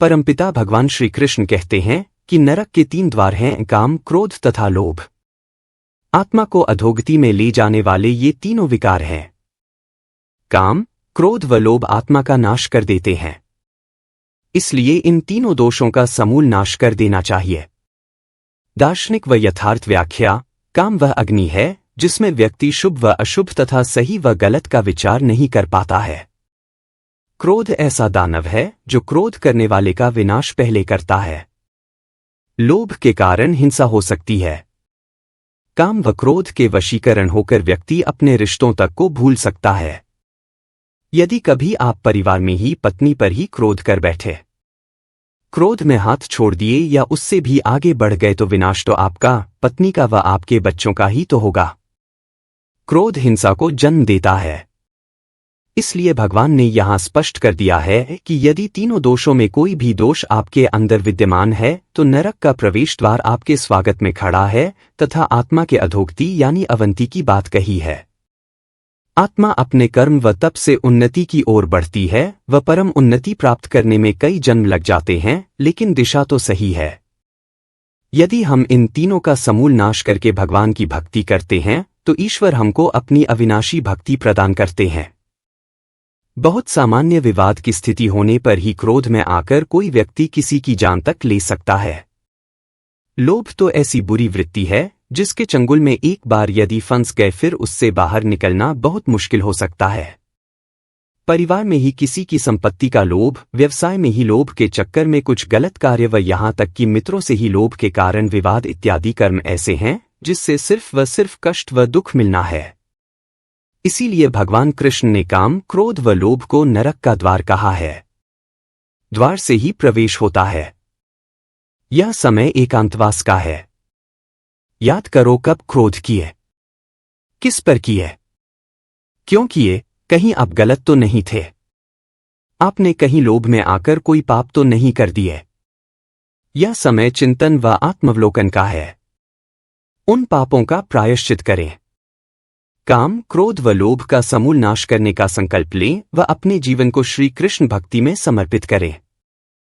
परमपिता भगवान श्री कृष्ण कहते हैं कि नरक के 3 द्वार हैं, काम, क्रोध तथा लोभ। आत्मा को अधोगति में ले जाने वाले ये तीनों विकार हैं। काम, क्रोध व लोभ आत्मा का नाश कर देते हैं। इसलिए इन तीनों दोषों का समूल नाश कर देना चाहिए। दार्शनिक व यथार्थ व्याख्या: काम वह अग्नि है जिसमें व्यक्ति शुभ व अशुभ तथा सही व गलत का विचार नहीं कर पाता है। क्रोध ऐसा दानव है जो क्रोध करने वाले का विनाश पहले करता है। लोभ के कारण हिंसा हो सकती है। काम व क्रोध के वशीकरण होकर व्यक्ति अपने रिश्तों तक को भूल सकता है। यदि कभी आप परिवार में ही पत्नी पर ही क्रोध कर बैठे, क्रोध में हाथ छोड़ दिए या उससे भी आगे बढ़ गए तो विनाश तो आपका, पत्नी का व आपके बच्चों का ही तो होगा। क्रोध हिंसा को जन्म देता है। इसलिए भगवान ने यहाँ स्पष्ट कर दिया है कि यदि तीनों दोषों में कोई भी दोष आपके अंदर विद्यमान है तो नरक का प्रवेश द्वार आपके स्वागत में खड़ा है तथा आत्मा के अधोगति यानी अवंती की बात कही है। आत्मा अपने कर्म व तप से उन्नति की ओर बढ़ती है व परम उन्नति प्राप्त करने में कई जन्म लग जाते हैं, लेकिन दिशा तो सही है। यदि हम इन तीनों का समूल नाश करके भगवान की भक्ति करते हैं तो ईश्वर हमको अपनी अविनाशी भक्ति प्रदान करते हैं। बहुत सामान्य विवाद की स्थिति होने पर ही क्रोध में आकर कोई व्यक्ति किसी की जान तक ले सकता है। लोभ तो ऐसी बुरी वृत्ति है जिसके चंगुल में एक बार यदि फंस गए फिर उससे बाहर निकलना बहुत मुश्किल हो सकता है। परिवार में ही किसी की संपत्ति का लोभ, व्यवसाय में ही लोभ के चक्कर में कुछ गलत कार्य व यहाँ तक कि मित्रों से ही लोभ के कारण विवाद इत्यादि कर्म ऐसे हैं जिससे सिर्फ व सिर्फ कष्ट व दुख मिलना है। इसीलिए भगवान कृष्ण ने काम, क्रोध व लोभ को नरक का द्वार कहा है। द्वार से ही प्रवेश होता है। यह समय एकांतवास का है। याद करो कब क्रोध किए, किस पर किए, क्यों किए, कहीं आप गलत तो नहीं थे। आपने कहीं लोभ में आकर कोई पाप तो नहीं कर दिए। यह समय चिंतन व आत्मावलोकन का है। उन पापों का प्रायश्चित करें। काम, क्रोध व लोभ का समूल नाश करने का संकल्प लें व अपने जीवन को श्री कृष्ण भक्ति में समर्पित करें।